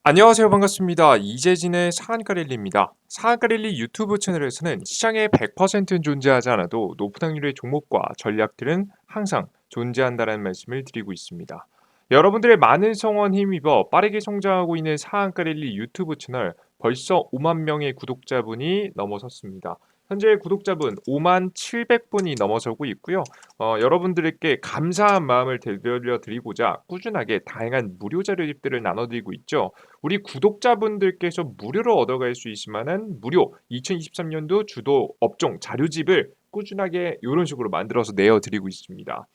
안녕하세요. 반갑습니다. 이재진의 상한가릴리입니다. 상한가릴리 유튜브 채널에서는 시장에 100%는 존재하지 않아도 높은 확률의 종목과 전략들은 항상 존재한다는 말씀을 드리고 있습니다. 여러분들의 많은 성원 힘입어 빠르게 성장하고 있는 상한가릴리 유튜브 채널 벌써 5만 명의 구독자분이 넘어섰습니다. 현재 구독자분 5만 700분이 넘어서고 있고요. 여러분들께 감사한 마음을 들려드리고자 꾸준하게 다양한 무료 자료집들을 나눠드리고 있죠. 우리 구독자분들께서 무료로 얻어갈 수 있을 만한 무료 2023년도 주도 업종 자료집을 꾸준하게 이런 식으로 만들어서 내어드리고 있습니다.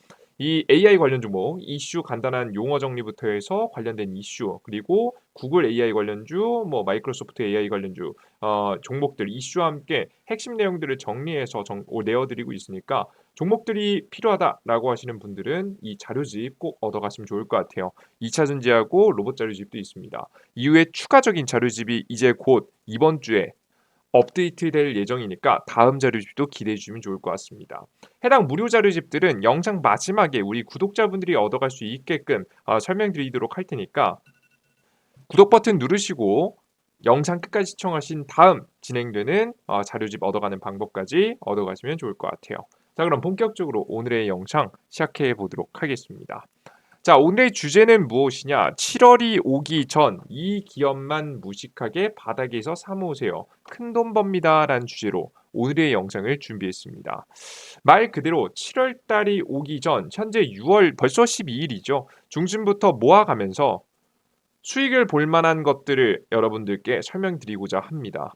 이 AI 관련 종목, 이슈 간단한 용어 정리부터 해서 관련된 이슈, 그리고 구글 AI 관련주, 마이크로소프트 AI 관련주, 종목들 이슈와 함께 핵심 내용들을 정리해서 내어드리고 있으니까 종목들이 필요하다라고 하시는 분들은 이 자료집 꼭 얻어가시면 좋을 것 같아요. 2차 전지하고 로봇 자료집도 있습니다. 이후에 추가적인 자료집이 이제 곧 이번 주에 업데이트될 예정이니까 다음 자료집도 기대해 주시면 좋을 것 같습니다. 해당 무료 자료집들은 영상 마지막에 우리 구독자분들이 얻어갈 수 있게끔 설명드리도록 할 테니까 구독 버튼 누르시고 영상 끝까지 시청하신 다음 진행되는 자료집 얻어가는 방법까지 얻어가시면 좋을 것 같아요. 자, 그럼 본격적으로 오늘의 영상 시작해 보도록 하겠습니다. 자, 오늘의 주제는 무엇이냐? 7월이 오기 전 이 기업만 무식하게 바닥에서 사모으세요. 큰돈 법니다. 라는 주제로 오늘의 영상을 준비했습니다. 말 그대로 7월 달이 오기 전 현재 6월 벌써 12일이죠. 중심부터 모아가면서 수익을 볼 만한 것들을 여러분들께 설명드리고자 합니다.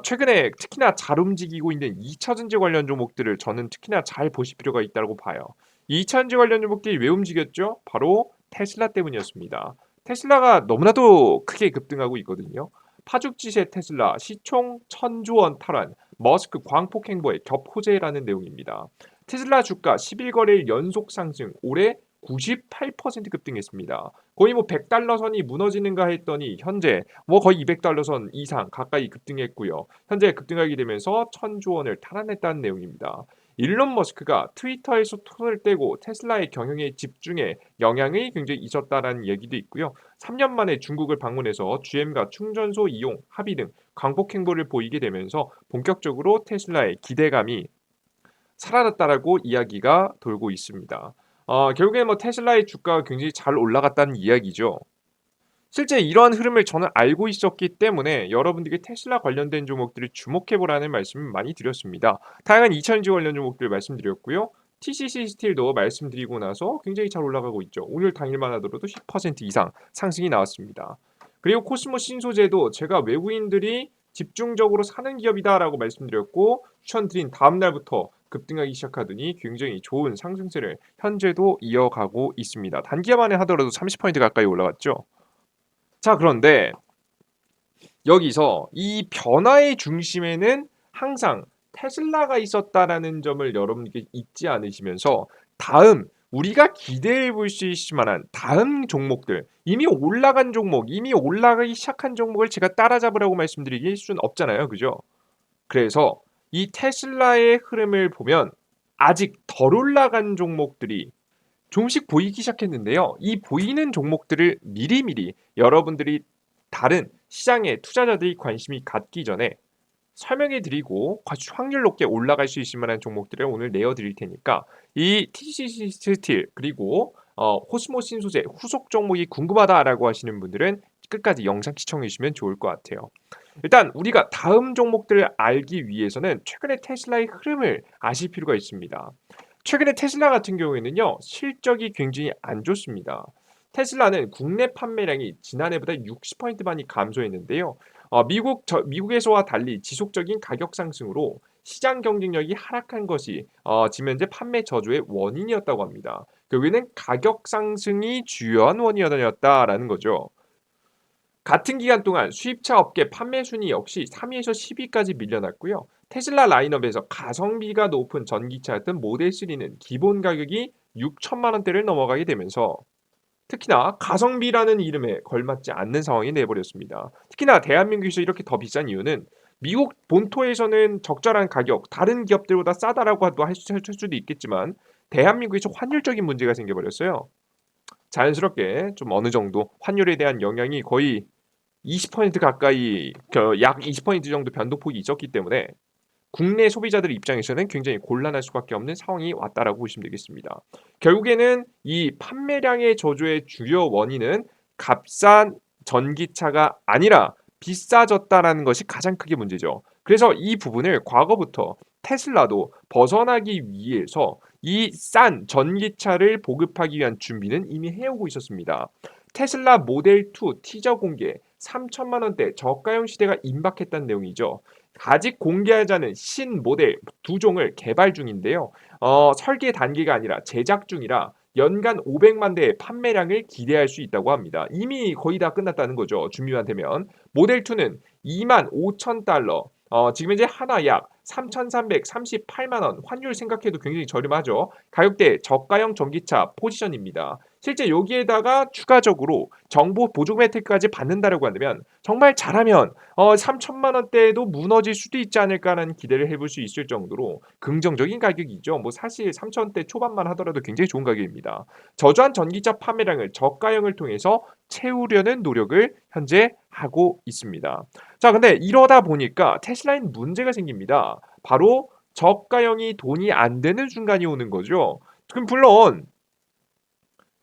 최근에 특히나 잘 움직이고 있는 2차전지 관련 종목들을 저는 특히나 잘 보실 필요가 있다고 봐요. 2차전지 관련 종목들이 왜 움직였죠? 바로 테슬라 때문이었습니다. 테슬라가 너무나도 크게 급등하고 있거든요. 파죽지세 테슬라 시총 1000조 원 탈환, 머스크 광폭 행보에 겹호재라는 내용입니다. 테슬라 주가 10일 거래일 연속 상승, 올해 98% 급등했습니다. 거의 100달러 선이 무너지는가 했더니 현재 거의 200달러 선 이상 가까이 급등했고요. 현재 급등하게 되면서 1000조 원을 탈환했다는 내용입니다. 일론 머스크가 트위터에서 손을 떼고 테슬라의 경영에 집중해 영향이 굉장히 있었다라는 얘기도 있고요. 3년 만에 중국을 방문해서 GM과 충전소 이용 합의 등 광복 행보를 보이게 되면서 본격적으로 테슬라의 기대감이 살아났다라고 이야기가 돌고 있습니다. 결국에 테슬라의 주가가 굉장히 잘 올라갔다는 이야기죠. 실제 이러한 흐름을 저는 알고 있었기 때문에 여러분들께 테슬라 관련된 종목들을 주목해 보라는 말씀을 많이 드렸습니다. 다양한 2차전지 관련 종목들 말씀드렸고요. TCC 스틸도 말씀드리고 나서 굉장히 잘 올라가고 있죠. 오늘 당일만 하더라도 10% 이상 상승이 나왔습니다. 그리고 코스모 신소재도 제가 외국인들이 집중적으로 사는 기업이다라고 말씀드렸고 추천드린 다음 날부터 급등하기 시작하더니 굉장히 좋은 상승세를 현재도 이어가고 있습니다. 단기간 만에 하더라도 30% 가까이 올라갔죠. 자, 그런데 여기서 이 변화의 중심에는 항상 테슬라가 있었다라는 점을 여러분께 잊지 않으시면서 다음 우리가 기대해 볼 수 있을 만한 다음 종목들 이미 올라간 종목, 이미 올라가기 시작한 종목을 제가 따라잡으라고 말씀드리기 수는 없잖아요. 그죠? 그래서 이 테슬라의 흐름을 보면 아직 덜 올라간 종목들이 조금씩 보이기 시작했는데요. 이 보이는 종목들을 미리미리 여러분들이 다른 시장의 투자자들이 관심이 갖기 전에 설명해 드리고 확률 높게 올라갈 수 있을 만한 종목들을 오늘 내어 드릴 테니까 이 TCC 스틸 그리고 코스모 신소재 후속 종목이 궁금하다라고 하시는 분들은 끝까지 영상 시청해 주시면 좋을 것 같아요. 일단 우리가 다음 종목들을 알기 위해서는 최근에 테슬라의 흐름을 아실 필요가 있습니다. 최근에 테슬라 같은 경우에는요. 실적이 굉장히 안 좋습니다. 테슬라는 국내 판매량이 지난해보다 60% 많이 감소했는데요. 미국에서와 달리 지속적인 가격 상승으로 시장 경쟁력이 하락한 것이 지금 현재 판매 저조의 원인이었다고 합니다. 결국에는 가격 상승이 주요한 원인이었다라는 거죠. 같은 기간 동안 수입차 업계 판매 순위 역시 3위에서 10위까지 밀려났고요. 테슬라 라인업에서 가성비가 높은 전기차였던 모델 3는 기본 가격이 6천만 원대를 넘어가게 되면서 특히나 가성비라는 이름에 걸맞지 않는 상황이 내버렸습니다. 특히나 대한민국에서 이렇게 더 비싼 이유는 미국 본토에서는 적절한 가격, 다른 기업들보다 싸다라고 할 수도 있겠지만 대한민국에서 환율적인 문제가 생겨버렸어요. 자연스럽게 좀 어느 정도 환율에 대한 영향이 거의 20% 가까이 약 20% 정도 변동폭이 있었기 때문에 국내 소비자들 입장에서는 굉장히 곤란할 수밖에 없는 상황이 왔다라고 보시면 되겠습니다. 결국에는 이 판매량의 저조의 주요 원인은 값싼 전기차가 아니라 비싸졌다라는 것이 가장 크게 문제죠. 그래서 이 부분을 과거부터 테슬라도 벗어나기 위해서 이 싼 전기차를 보급하기 위한 준비는 이미 해오고 있었습니다. 테슬라 모델 2 티저 공개 3천만 원대 저가형 시대가 임박했다는 내용이죠. 아직 공개하지 않은 신 모델 두 종을 개발 중인데요. 설계 단계가 아니라 제작 중이라 연간 500만 대의 판매량을 기대할 수 있다고 합니다. 이미 거의 다 끝났다는 거죠. 준비만 되면. 모델 2는 2만 5천 달러, 지금 현재 하나 약 3,338만 원, 환율 생각해도 굉장히 저렴하죠. 가격대 저가형 전기차 포지션입니다. 실제 여기에다가 추가적으로 정보 보조금 혜택까지 받는다라고 한다면 정말 잘하면 3천만 원대에도 무너질 수도 있지 않을까라는 기대를 해볼 수 있을 정도로 긍정적인 가격이죠. 뭐 사실 3천 원대 초반만 하더라도 굉장히 좋은 가격입니다. 저조한 전기차 판매량을 저가형을 통해서 채우려는 노력을 현재 하고 있습니다. 자, 근데 이러다 보니까 테슬라엔 문제가 생깁니다. 바로 저가형이 돈이 안 되는 순간이 오는 거죠. 그럼 물론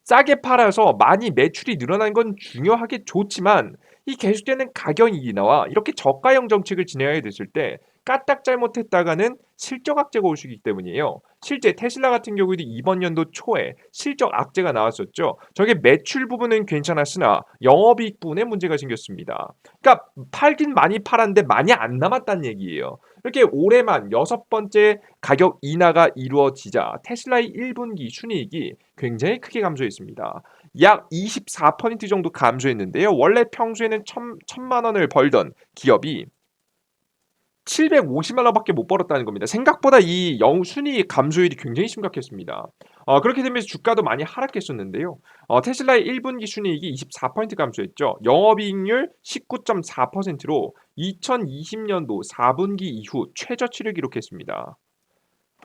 싸게 팔아서 많이 매출이 늘어난 건 중요하게 좋지만 이 계속되는 가격 인하와 이렇게 저가형 정책을 진행하게 됐을 때 까딱 잘못했다가는 실적 악재가 올 수 있기 때문이에요. 실제 테슬라 같은 경우에도 이번 연도 초에 실적 악재가 나왔었죠. 저게 매출 부분은 괜찮았으나 영업이익 부분에 문제가 생겼습니다. 그러니까 팔긴 많이 팔았는데 많이 안 남았다는 얘기예요. 이렇게 올해만 6번째 가격 인하가 이루어지자 테슬라의 1분기 순이익이 굉장히 크게 감소했습니다. 약 24% 정도 감소했는데요. 원래 평소에는 천만 원을 벌던 기업이 750만 원밖에 못 벌었다는 겁니다. 생각보다 이 순이익 감소율이 굉장히 심각했습니다. 그렇게 되면서 주가도 많이 하락했었는데요. 테슬라의 1분기 순이익이 24% 감소했죠. 영업이익률 19.4%로 2020년도 4분기 이후 최저치를 기록했습니다.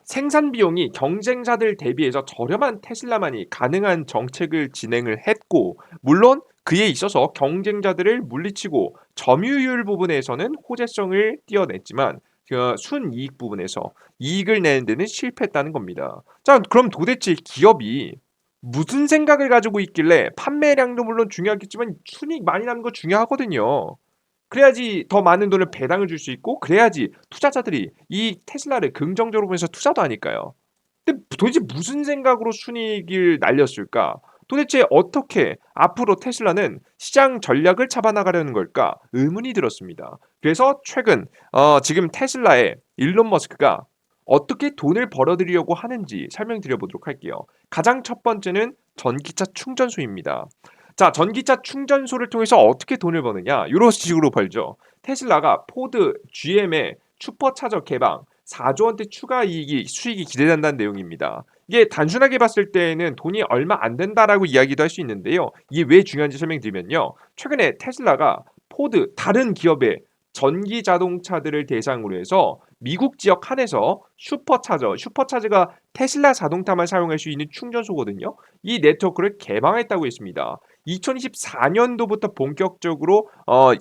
생산 비용이 경쟁사들 대비해서 저렴한 테슬라만이 가능한 정책을 진행을 했고, 물론 그에 있어서 경쟁자들을 물리치고 점유율 부분에서는 호재성을 띄어냈지만 그 순이익 부분에서 이익을 내는 데는 실패했다는 겁니다. 자, 그럼 도대체 기업이 무슨 생각을 가지고 있길래 판매량도 물론 중요하겠지만 순이익 많이 나는 거 중요하거든요. 그래야지 더 많은 돈을 배당을 줄 수 있고 그래야지 투자자들이 이 테슬라를 긍정적으로 보면서 투자도 하니까요. 근데 도대체 무슨 생각으로 순이익을 날렸을까? 도대체 어떻게 앞으로 테슬라는 시장 전략을 잡아나가려는 걸까? 의문이 들었습니다. 그래서 최근 지금 테슬라의 일론 머스크가 어떻게 돈을 벌어들이려고 하는지 설명드려 보도록 할게요. 가장 첫 번째는 전기차 충전소입니다. 자, 전기차 충전소를 통해서 어떻게 돈을 버느냐? 이런 식으로 벌죠. 테슬라가 포드, GM의 슈퍼차저 개방 4조 원대 추가 수익이 기대된다는 내용입니다. 이게 단순하게 봤을 때에는 돈이 얼마 안 된다라고 이야기도 할 수 있는데요. 이게 왜 중요한지 설명드리면요. 최근에 테슬라가 포드 다른 기업의 전기 자동차들을 대상으로 해서 미국 지역 한에서 슈퍼차저가 테슬라 자동차만 사용할 수 있는 충전소거든요. 이 네트워크를 개방했다고 했습니다. 2024년도부터 본격적으로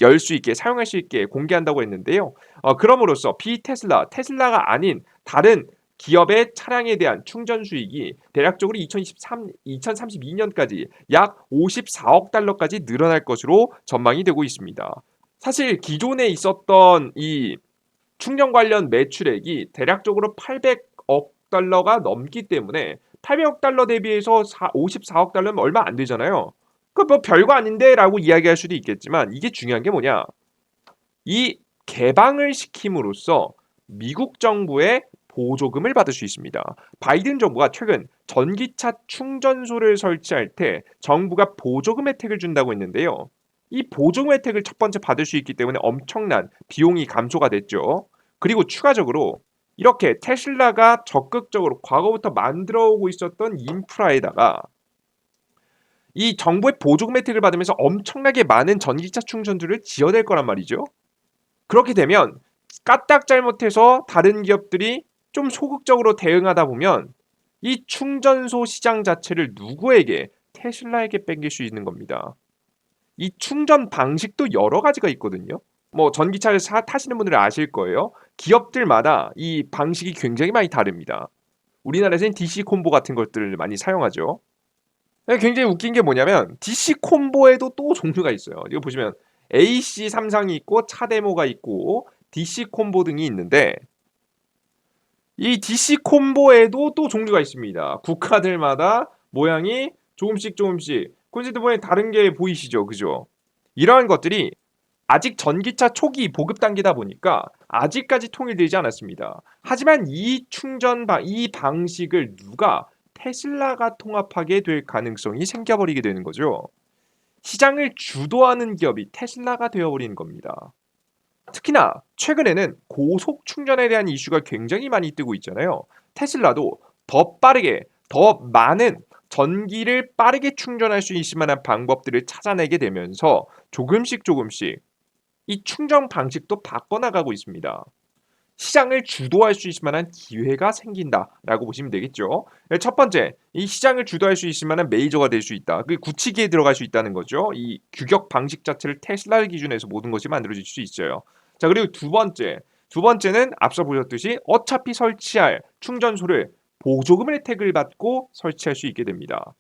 열 수 있게 사용할 수 있게 공개한다고 했는데요. 그럼으로써 테슬라가 아닌 다른 기업의 차량에 대한 충전 수익이 대략적으로 2032년까지 약 54억 달러까지 늘어날 것으로 전망이 되고 있습니다. 사실 기존에 있었던 이 충전 관련 매출액이 대략적으로 800억 달러가 넘기 때문에 800억 달러 대비해서 54억 달러면 얼마 안 되잖아요. 그 뭐 별거 아닌데라고 이야기할 수도 있겠지만 이게 중요한 게 뭐냐? 이 개방을 시킴으로써 미국 정부의 보조금을 받을 수 있습니다. 바이든 정부가 최근 전기차 충전소를 설치할 때 정부가 보조금 혜택을 준다고 했는데요. 이 보조금 혜택을 첫 번째 받을 수 있기 때문에 엄청난 비용이 감소가 됐죠. 그리고 추가적으로 이렇게 테슬라가 적극적으로 과거부터 만들어 오고 있었던 인프라에다가 이 정부의 보조금 혜택을 받으면서 엄청나게 많은 전기차 충전소를 지어낼 거란 말이죠. 그렇게 되면 까딱 잘못해서 다른 기업들이 좀 소극적으로 대응하다 보면 이 충전소 시장 자체를 누구에게 테슬라에게 뺏길 수 있는 겁니다. 이 충전 방식도 여러 가지가 있거든요. 뭐 전기차를 타시는 분들은 아실 거예요. 기업들마다 이 방식이 굉장히 많이 다릅니다. 우리나라에서는 DC 콤보 같은 것들을 많이 사용하죠. 굉장히 웃긴 게 뭐냐면 DC 콤보에도 또 종류가 있어요. 이거 보시면 AC 삼상이 있고 차데모가 있고 DC 콤보 등이 있는데 이 DC 콤보에도 또 종류가 있습니다. 국가들마다 모양이 조금씩 콘센트 모양이 다른 게 보이시죠? 그죠? 이러한 것들이 아직 전기차 초기 보급 단계다 보니까 아직까지 통일되지 않았습니다. 하지만 이 방식을 누가 테슬라가 통합하게 될 가능성이 생겨버리게 되는 거죠. 시장을 주도하는 기업이 테슬라가 되어버리는 겁니다. 특히나 최근에는 고속 충전에 대한 이슈가 굉장히 많이 뜨고 있잖아요. 테슬라도 더 빠르게, 더 많은 전기를 빠르게 충전할 수 있을 만한 방법들을 찾아내게 되면서 조금씩 이 충전 방식도 바꿔나가고 있습니다. 시장을 주도할 수 있을 만한 기회가 생긴다라고 보시면 되겠죠. 첫 번째, 이 시장을 주도할 수 있을 만한 메이저가 될 수 있다. 그 굳히기에 들어갈 수 있다는 거죠. 이 규격 방식 자체를 테슬라를 기준해서 모든 것이 만들어질 수 있어요. 자, 그리고 두 번째는 앞서 보셨듯이 어차피 설치할 충전소를 보조금 혜택을 받고 설치할 수 있게 됩니다.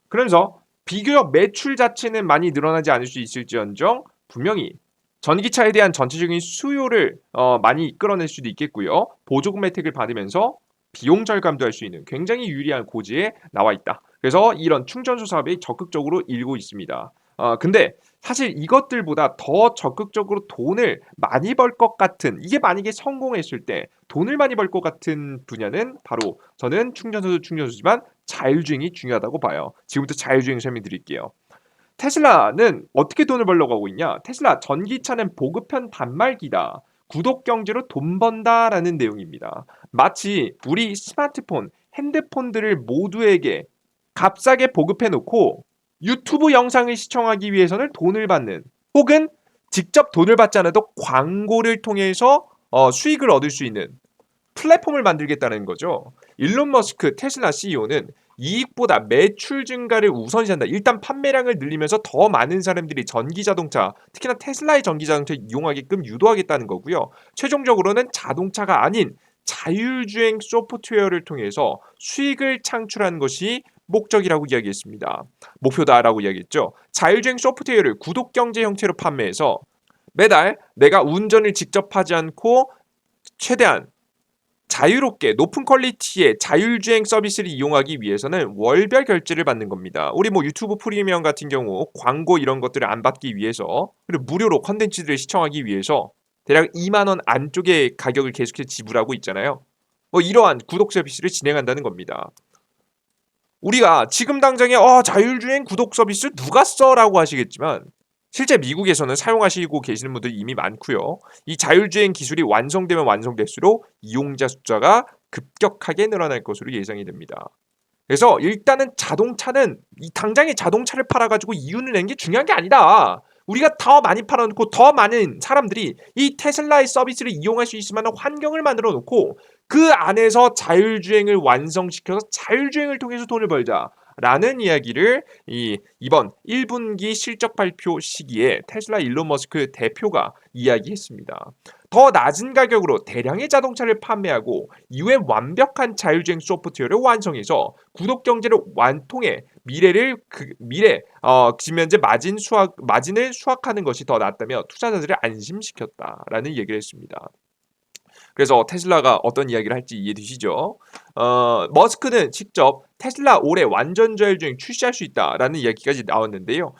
그러면서 비교적 매출 자체는 많이 늘어나지 않을 수 있을지언정 분명히 전기차에 대한 전체적인 수요를 많이 이끌어낼 수도 있겠고요. 보조금 혜택을 받으면서 비용 절감도 할 수 있는 굉장히 유리한 고지에 나와 있다. 그래서 이런 충전소 사업이 적극적으로 일고 있습니다. 근데 사실 이것들보다 더 적극적으로 돈을 많이 벌 것 같은 이게 만약에 성공했을 때 돈을 많이 벌 것 같은 분야는 바로 저는 충전소도 충전소지만 자율주행이 중요하다고 봐요. 지금부터 자율주행 설명드릴게요. 테슬라는 어떻게 돈을 벌려고 하고 있냐? 테슬라 전기차는 보급형 단말기다. 구독 경제로 돈 번다라는 내용입니다. 마치 우리 스마트폰, 핸드폰들을 모두에게 값싸게 보급해 놓고 유튜브 영상을 시청하기 위해서는 돈을 받는 혹은 직접 돈을 받지 않아도 광고를 통해서 수익을 얻을 수 있는 플랫폼을 만들겠다는 거죠. 일론 머스크 테슬라 CEO는 이익보다 매출 증가를 우선시한다. 일단 판매량을 늘리면서 더 많은 사람들이 전기자동차, 특히나 테슬라의 전기자동차를 이용하게끔 유도하겠다는 거고요. 최종적으로는 자동차가 아닌 자율주행 소프트웨어를 통해서 수익을 창출하는 것이 목적이라고 이야기했습니다. 목표다라고 이야기했죠. 자율주행 소프트웨어를 구독경제 형태로 판매해서 매달 내가 운전을 직접 하지 않고 최대한 자유롭게 높은 퀄리티의 자율주행 서비스를 이용하기 위해서는 월별 결제를 받는 겁니다. 우리 뭐 유튜브 프리미엄 같은 경우 광고 이런 것들을 안 받기 위해서 그리고 무료로 컨텐츠들을 시청하기 위해서 대략 2만 원 안쪽의 가격을 계속해서 지불하고 있잖아요. 뭐 이러한 구독 서비스를 진행한다는 겁니다. 우리가 지금 당장에 자율주행 구독 서비스 누가 써라고 하시겠지만 실제 미국에서는 사용하시고 계시는 분들이 이미 많고요. 이 자율주행 기술이 완성되면 완성될수록 이용자 숫자가 급격하게 늘어날 것으로 예상이 됩니다. 그래서 일단은 자동차는 당장에 자동차를 팔아가지고 이윤을 내는 게 중요한 게 아니다. 우리가 더 많이 팔아놓고 더 많은 사람들이 이 테슬라의 서비스를 이용할 수 있을 만한 환경을 만들어 놓고 그 안에서 자율주행을 완성시켜서 자율주행을 통해서 돈을 벌자라는 이야기를 이번 1분기 실적 발표 시기에 테슬라 일론 머스크 대표가 이야기했습니다. 더 낮은 가격으로 대량의 자동차를 판매하고 이후에 완벽한 자율주행 소프트웨어를 완성해서 구독 경제를 완통해 지금 현재 마진을 수확하는 것이 더 낫다며 투자자들을 안심시켰다라는 얘기를 했습니다. 그래서 테슬라가 어떤 이야기를 할지 이해되시죠? 머스크는 직접 테슬라 올해 완전 자율주행 출시할 수 있다라는 이야기까지 나왔는데요.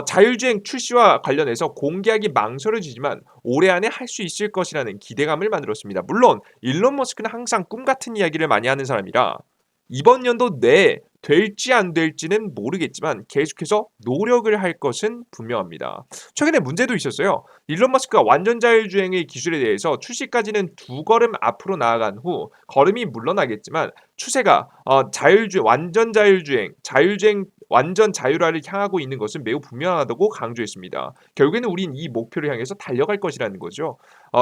자율주행 출시와 관련해서 공개하기 망설여지지만 올해 안에 할 수 있을 것이라는 기대감을 만들었습니다. 물론 일론 머스크는 항상 꿈 같은 이야기를 많이 하는 사람이라 이번 연도 내에 될지 안 될지는 모르겠지만 계속해서 노력을 할 것은 분명합니다. 최근에 문제도 있었어요. 일론 머스크가 완전 자율주행의 기술에 대해서 출시까지는 두 걸음 앞으로 나아간 후 걸음이 물러나겠지만 추세가 완전 자율주행 완전 자율화를 향하고 있는 것은 매우 분명하다고 강조했습니다. 결국에는 우린 이 목표를 향해서 달려갈 것이라는 거죠.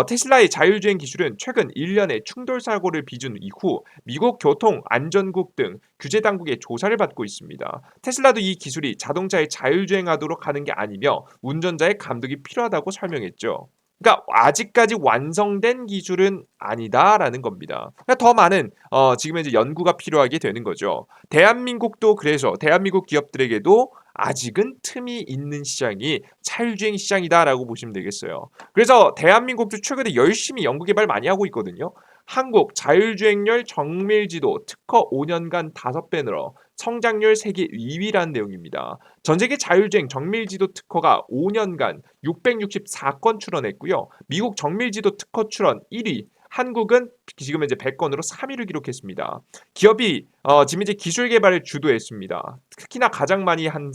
테슬라의 자율주행 기술은 최근 1년의 충돌 사고를 빚은 이후 미국 교통안전국 등 규제 당국의 조사를 받고 있습니다. 테슬라도 이 기술이 자동차에 자율주행하도록 하는 게 아니며 운전자의 감독이 필요하다고 설명했죠. 그러니까 아직까지 완성된 기술은 아니다라는 겁니다. 그러니까 더 많은 지금 이제 연구가 필요하게 되는 거죠. 대한민국도 그래서 대한민국 기업들에게도 아직은 틈이 있는 시장이 자율주행 시장이다라고 보시면 되겠어요. 그래서 대한민국도 최근에 열심히 연구 개발 많이 하고 있거든요. 한국 자율주행열 정밀지도 특허 5년간 5배 늘어 성장률 세계 2위라는 내용입니다. 전 세계 자율주행 정밀지도 특허가 5년간 664건 출원했고요. 미국 정밀지도 특허 출원 1위, 한국은 지금 이제 100건으로 3위를 기록했습니다. 기업이 지금 이제 기술 개발을 주도했습니다. 특히나 가장 많이 한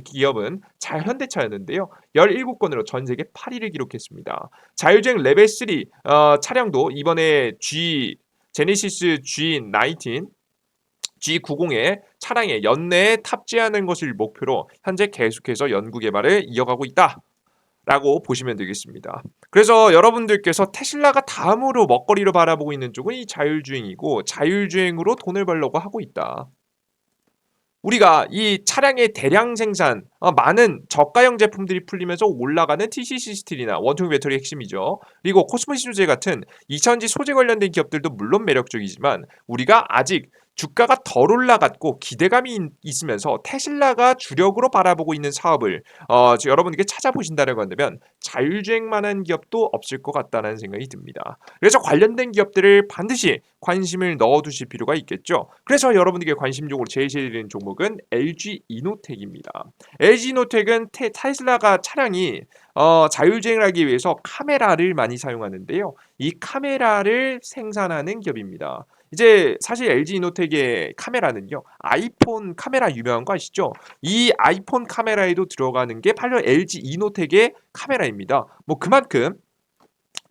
기업은 현대차였는데요. 17건으로 전 세계 8위를 기록했습니다. 자율주행 레벨 3 차량도 이번에 제네시스 G19 G90의 차량에 연내에 탑재하는 것을 목표로 현재 계속해서 연구 개발을 이어가고 있다. 라고 보시면 되겠습니다. 그래서 여러분들께서 테슬라가 다음으로 먹거리로 바라보고 있는 쪽은 이 자율주행이고 자율주행으로 돈을 벌려고 하고 있다. 우리가 이 차량의 대량 생산, 많은 저가형 제품들이 풀리면서 올라가는 TCC 스틸이나 원통형 배터리 핵심이죠. 그리고 코스모시 소재 같은 2차전지 소재 관련된 기업들도 물론 매력적이지만 우리가 아직 주가가 덜 올라갔고 기대감이 있으면서 테슬라가 주력으로 바라보고 있는 사업을 여러분에게 찾아보신다고 한다면 자율주행만한 기업도 없을 것 같다는 생각이 듭니다. 그래서 관련된 기업들을 반드시 관심을 넣어두실 필요가 있겠죠. 그래서 여러분에게 관심적으로 제시해드리는 종목은 LG 이노텍입니다. LG 이노텍은 테슬라가 차량이 자율주행을 하기 위해서 카메라를 많이 사용하는데요. 이 카메라를 생산하는 기업입니다. 이제 사실 LG 이노텍의 카메라는요. 아이폰 카메라 유명한 거 아시죠? 이 아이폰 카메라에도 들어가는 게 바로 LG 이노텍의 카메라입니다. 뭐 그만큼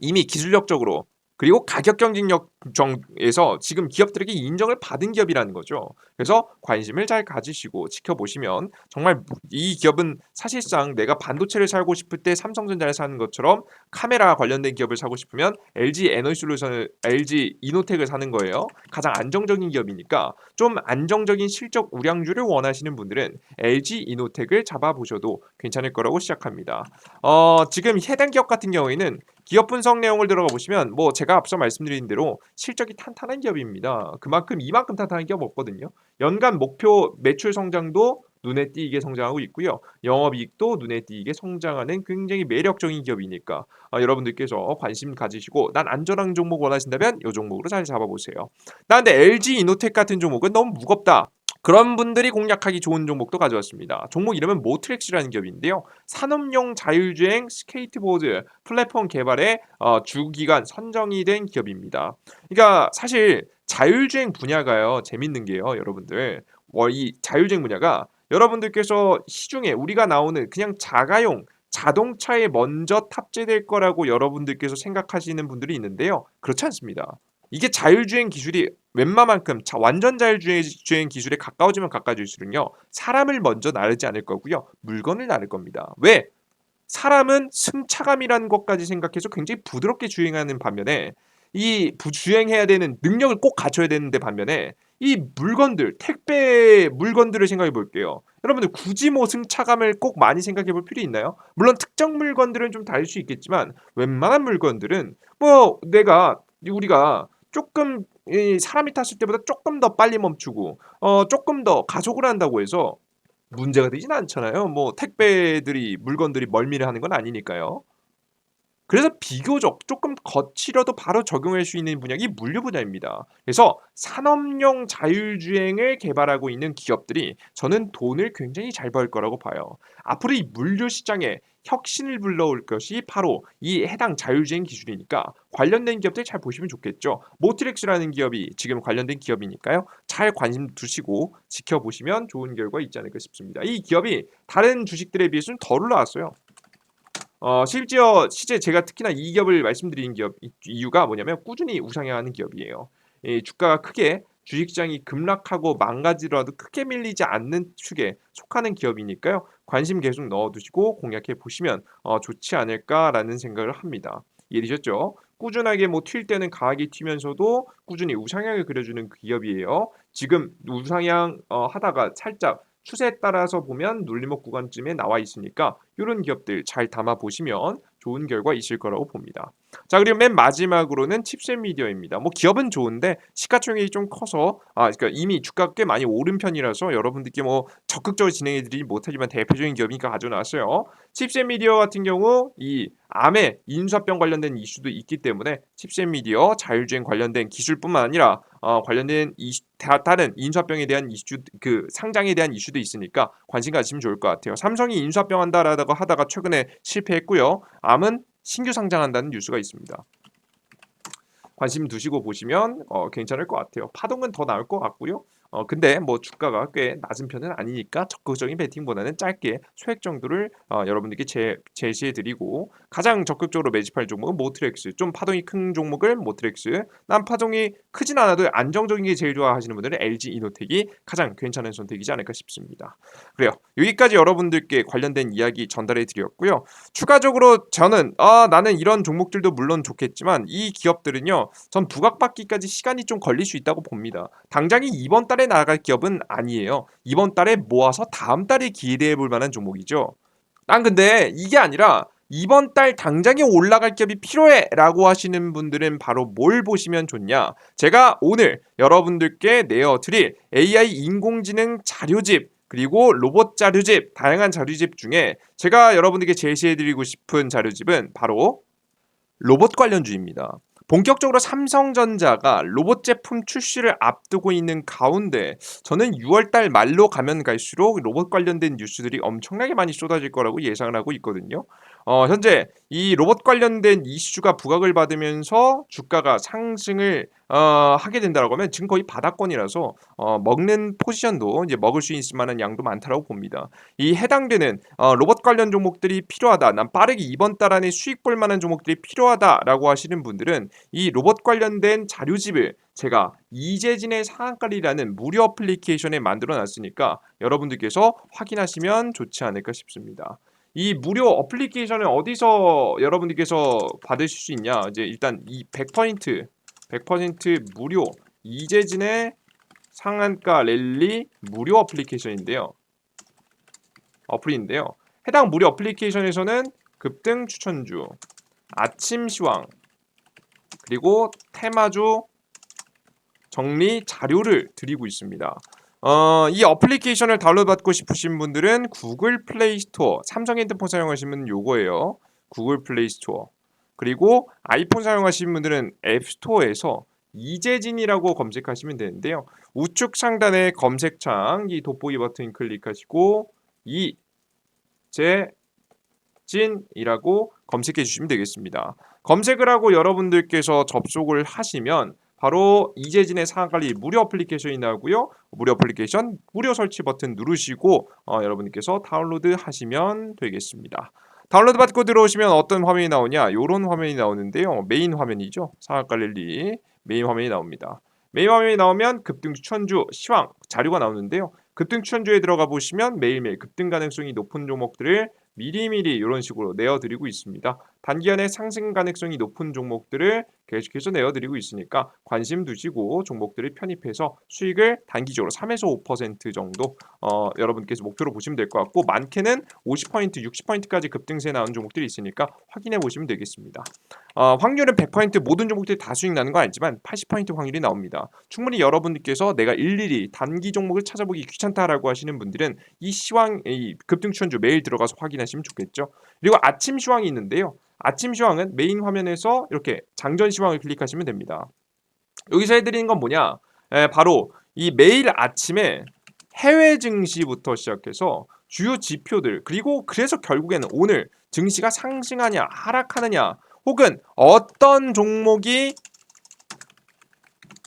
이미 기술력적으로 그리고 가격 경쟁력에서 지금 기업들에게 인정을 받은 기업이라는 거죠. 그래서 관심을 잘 가지시고 지켜보시면 정말 이 기업은 사실상 내가 반도체를 사고 싶을 때 삼성전자를 사는 것처럼 카메라 관련된 기업을 사고 싶으면 LG 에너지솔루션을 LG 이노텍을 사는 거예요. 가장 안정적인 기업이니까 좀 안정적인 실적 우량주를 원하시는 분들은 LG 이노텍을 잡아보셔도 괜찮을 거라고 시작합니다. 지금 해당 기업 같은 경우에는 기업 분석 내용을 들어가 보시면 뭐 제가 앞서 말씀드린 대로 실적이 탄탄한 기업입니다. 이만큼 탄탄한 기업 없거든요. 연간 목표 매출 성장도 눈에 띄게 성장하고 있고요. 영업이익도 눈에 띄게 성장하는 굉장히 매력적인 기업이니까 여러분들께서 관심 가지시고 난 안전한 종목 원하신다면 이 종목으로 잘 잡아보세요. 근데 LG 이노텍 같은 종목은 너무 무겁다. 그런 분들이 공략하기 좋은 종목도 가져왔습니다. 종목 이름은 모트렉스라는 기업인데요. 산업용 자율주행 스케이트보드 플랫폼 개발에 주기관 선정이 된 기업입니다. 그러니까 사실 자율주행 분야가요. 재밌는 게요. 여러분들. 이 자율주행 분야가 여러분들께서 시중에 우리가 나오는 그냥 자가용 자동차에 먼저 탑재될 거라고 여러분들께서 생각하시는 분들이 있는데요. 그렇지 않습니다. 이게 자율주행 기술이 웬만큼 완전 자율주행 기술에 가까워지면 가까워질수록요. 사람을 먼저 나르지 않을 거고요. 물건을 나를 겁니다. 왜? 사람은 승차감이라는 것까지 생각해서 굉장히 부드럽게 주행하는 반면에 주행해야 되는 능력을 꼭 갖춰야 되는데 반면에 이 물건들, 택배 물건들을 생각해 볼게요. 여러분들 굳이 뭐 승차감을 꼭 많이 생각해 볼 필요 있나요? 물론 특정 물건들은 좀 다를 수 있겠지만 웬만한 물건들은 뭐 우리가 조금 이 사람이 탔을 때보다 조금 더 빨리 멈추고 조금 더 가속을 한다고 해서 문제가 되진 않잖아요. 뭐 택배들이 물건들이 멀미를 하는 건 아니니까요. 그래서 비교적 조금 거칠어도 바로 적용할 수 있는 분야가 물류 분야입니다. 그래서 산업용 자율주행을 개발하고 있는 기업들이 저는 돈을 굉장히 잘 벌 거라고 봐요. 앞으로 이 물류 시장에 혁신을 불러올 것이 바로 이 해당 자율주행 기술이니까 관련된 기업들 잘 보시면 좋겠죠. 모트렉스라는 기업이 지금 관련된 기업이니까요. 잘 관심 두시고 지켜보시면 좋은 결과 있지 않을까 싶습니다. 이 기업이 다른 주식들에 비해서는 덜 올라왔어요. 실제 제가 특히나 이 기업을 말씀드리는 이유가 뭐냐면 꾸준히 우상향하는 기업이에요. 이 주가가 크게 주식시장이 급락하고 망가지더라도 크게 밀리지 않는 축에 속하는 기업이니까요. 관심 계속 넣어두시고 공략해 보시면 좋지 않을까라는 생각을 합니다. 이해되셨죠? 꾸준하게 뭐 튈 때는 강하게 튀면서도 꾸준히 우상향을 그려주는 그 기업이에요. 지금 우상향 하다가 살짝 추세에 따라서 보면 눌림목 구간쯤에 나와 있으니까 이런 기업들 잘 담아 보시면 좋은 결과 있을 거라고 봅니다. 자, 그리고 맨 마지막으로는 칩셋미디어입니다. 뭐 기업은 좋은데 시가총액이 좀 커서 그러니까 이미 주가가 꽤 많이 오른 편이라서 여러분들께 뭐 적극적으로 진행해드리지 못하지만 대표적인 기업이니까 가져놨어요. 칩셋미디어 같은 경우 이 암의 인수합병 관련된 이슈도 있기 때문에 칩셋미디어 자율주행 관련된 기술뿐만 아니라 관련된 다른 인수합병에 대한 이슈, 그 상장에 대한 이슈도 있으니까 관심 가지시면 좋을 것 같아요. 삼성이 인수합병 한다라고 하다가 최근에 실패했고요. 암은 신규 상장한다는 뉴스가 있습니다. 관심 두시고 보시면 괜찮을 것 같아요. 파동은 더 나올 것 같고요. 근데 뭐 주가가 꽤 낮은 편은 아니니까 적극적인 베팅보다는 짧게 소액 정도를 여러분들께 제시해드리고 가장 적극적으로 매집할 종목은 모트렉스. 좀 파동이 큰 종목을 모트렉스. 난 파동이 크진 않아도 안정적인 게 제일 좋아하시는 분들은 LG 이노텍이 가장 괜찮은 선택이지 않을까 싶습니다. 그래요. 여기까지 여러분들께 관련된 이야기 전달해 드렸고요. 추가적으로 저는 나는 이런 종목들도 물론 좋겠지만 이 기업들은요. 전 부각받기까지 시간이 좀 걸릴 수 있다고 봅니다. 당장이 이번 달에 나갈 기업은 아니에요. 이번 달에 모아서 다음 달에 기대해 볼 만한 종목이죠. 난 근데 이게 아니라 이번 달 당장에 올라갈 기업이 필요해라고 하시는 분들은 바로 뭘 보시면 좋냐? 제가 오늘 여러분들께 내어드릴 AI 인공지능 자료집 그리고 로봇 자료집, 다양한 자료집 중에 제가 여러분들께 제시해드리고 싶은 자료집은 바로 로봇 관련주입니다. 본격적으로 삼성전자가 로봇 제품 출시를 앞두고 있는 가운데 저는 6월달 말로 가면 갈수록 로봇 관련된 뉴스들이 엄청나게 많이 쏟아질 거라고 예상을 하고 있거든요. 현재 이 로봇 관련된 이슈가 부각을 받으면서 주가가 상승을 하게 된다고 하면 지금 거의 바닥권이라서 먹는 포지션도 이제 먹을 수 있을 만한 양도 많다라고 봅니다. 이 해당되는 로봇 관련 종목들이 필요하다. 난 빠르게 이번 달 안에 수익 볼 만한 종목들이 필요하다라고 하시는 분들은 이 로봇 관련된 자료집을 제가 이재진의 상한가리라는 무료 어플리케이션에 만들어 놨으니까 여러분들께서 확인하시면 좋지 않을까 싶습니다. 이 무료 어플리케이션을 어디서 여러분들께서 받으실 수 있냐? 이제 일단 이 100% 무료 이재진의 상한가 랠리 무료 어플인데요. 해당 무료 어플리케이션에서는 급등 추천주, 아침 시황, 그리고 테마주 정리 자료를 드리고 있습니다. 이 어플리케이션을 다운로드 받고 싶으신 분들은 구글 플레이 스토어, 삼성 핸드폰 사용하시면 요거예요. 구글 플레이 스토어. 그리고 아이폰 사용하시는 분들은 앱 스토어에서 이재진이라고 검색하시면 되는데요. 우측 상단의 검색창 이 돋보기 버튼 클릭하시고 이재진이라고 검색해 주시면 되겠습니다. 검색을 하고 여러분들께서 접속을 하시면 바로 이재진의 상한가리 무료 어플리케이션이 나오고요. 무료 어플리케이션 무료 설치 버튼 누르시고 여러분께서 다운로드 하시면 되겠습니다. 다운로드 받고 들어오시면 어떤 화면이 나오냐? 이런 화면이 나오는데요. 메인 화면이죠. 상한가 랠리 메인 화면이 나옵니다. 메인 화면이 나오면 급등 추천주 시황 자료가 나오는데요. 급등 추천주에 들어가 보시면 매일매일 급등 가능성이 높은 종목들을 미리미리 이런 식으로 내어드리고 있습니다. 단기간에 상승 가능성이 높은 종목들을 계속해서 내어드리고 있으니까 관심 두시고 종목들을 편입해서 수익을 단기적으로 3에서 5% 정도 여러분께서 목표로 보시면 될 것 같고 많게는 50%, 60%까지 급등세 나온 종목들이 있으니까 확인해 보시면 되겠습니다. 확률은 100% 모든 종목들이 다 수익 나는 건 아니지만 80% 확률이 나옵니다. 충분히 여러분들께서 내가 일일이 단기 종목을 찾아보기 귀찮다라고 하시는 분들은 이 급등 추천주 매일 들어가서 확인하시면 좋겠죠. 그리고 아침 시황이 있는데요. 아침 시황은 메인 화면에서 이렇게 장전 시황을 클릭하시면 됩니다. 여기서 해드리는 건 뭐냐? 바로 이 매일 아침에 해외 증시부터 시작해서 주요 지표들 그리고 그래서 결국에는 오늘 증시가 상승하냐 하락하느냐 혹은 어떤 종목이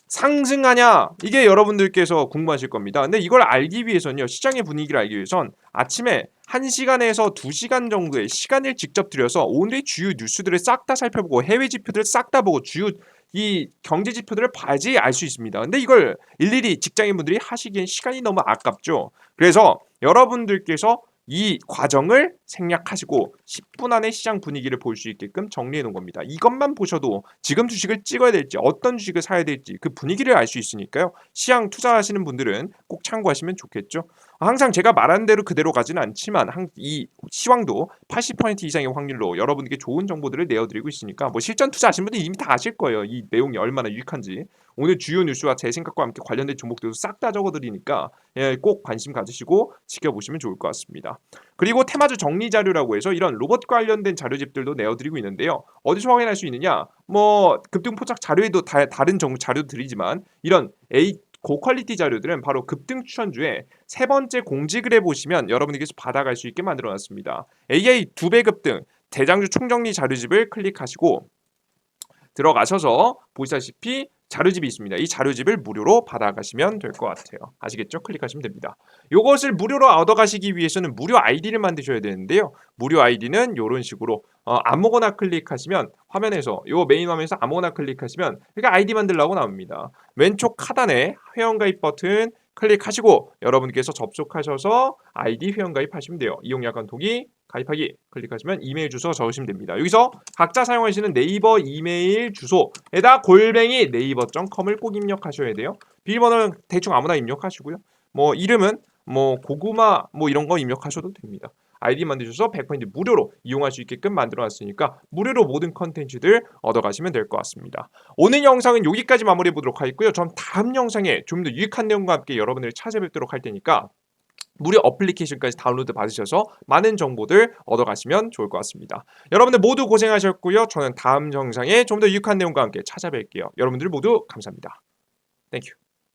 상승하냐 이게 여러분들께서 궁금하실 겁니다. 근데 이걸 알기 위해서는요. 시장의 분위기를 알기 위해선 아침에 1시간에서 2시간 정도의 시간을 직접 들여서 오늘의 주요 뉴스들을 싹 다 살펴보고 해외 지표들을 싹 다 보고 주요 이 경제 지표들을 봐야지 알 수 있습니다. 근데 이걸 일일이 직장인분들이 하시기엔 시간이 너무 아깝죠. 그래서 여러분들께서 이 과정을 생략하시고 10분 안에 시장 분위기를 볼 수 있게끔 정리해 놓은 겁니다. 이것만 보셔도 지금 주식을 찍어야 될지 어떤 주식을 사야 될지 그 분위기를 알 수 있으니까요. 시장 투자하시는 분들은 꼭 참고하시면 좋겠죠. 항상 제가 말한 대로 그대로 가지는 않지만 이 시황도 80% 이상의 확률로 여러분에게 좋은 정보들을 내어드리고 있으니까 뭐 실전 투자하신 분들이 이미 다 아실 거예요. 이 내용이 얼마나 유익한지. 오늘 주요 뉴스와 제 생각과 함께 관련된 종목들도 싹 다 적어드리니까 꼭 관심 가지시고 지켜보시면 좋을 것 같습니다. 그리고 테마주 정리 자료라고 해서 이런 로봇 관련된 자료집들도 내어드리고 있는데요. 어디서 확인할 수 있느냐? 뭐 급등 포착 자료에도 다른 정보 자료도 드리지만 이런 고퀄리티 자료들은 바로 급등 추천주에 세 번째 공지글에 보시면 여러분에게서 받아갈 수 있게 만들어놨습니다. AI 2배 급등 대장주 총정리 자료집을 클릭하시고 들어가셔서 보시다시피 자료집이 있습니다. 이 자료집을 무료로 받아가시면 될 것 같아요. 아시겠죠? 클릭하시면 됩니다. 이것을 무료로 얻어가시기 위해서는 무료 아이디를 만드셔야 되는데요. 무료 아이디는 이런 식으로 아무거나 클릭하시면 화면에서 요 메인 화면에서 아무거나 클릭하시면 이렇게 아이디 만들라고 나옵니다. 왼쪽 하단에 회원가입 버튼 클릭하시고 여러분께서 접속하셔서 아이디 회원가입하시면 돼요. 이용약관 동의 가입하기 클릭하시면 이메일 주소 적으시면 됩니다. 여기서 각자 사용하시는 네이버 이메일 주소에다 골뱅이 네이버.com을 꼭 입력하셔야 돼요. 비밀번호는 대충 아무나 입력하시고요. 뭐 이름은 뭐 고구마 뭐 이런 거 입력하셔도 됩니다. 아이디 만드셔서 100% 무료로 이용할 수 있게끔 만들어놨으니까 무료로 모든 컨텐츠들 얻어가시면 될 것 같습니다. 오늘 영상은 여기까지 마무리해 보도록 하겠고요. 전 다음 영상에 좀 더 유익한 내용과 함께 여러분을 찾아뵙도록 할 테니까 무료 어플리케이션까지 다운로드 받으셔서 많은 정보들 얻어가시면 좋을 것 같습니다. 여러분들 모두 고생하셨고요. 저는 다음 영상에 좀 더 유익한 내용과 함께 찾아뵐게요. 여러분들 모두 감사합니다. 땡큐.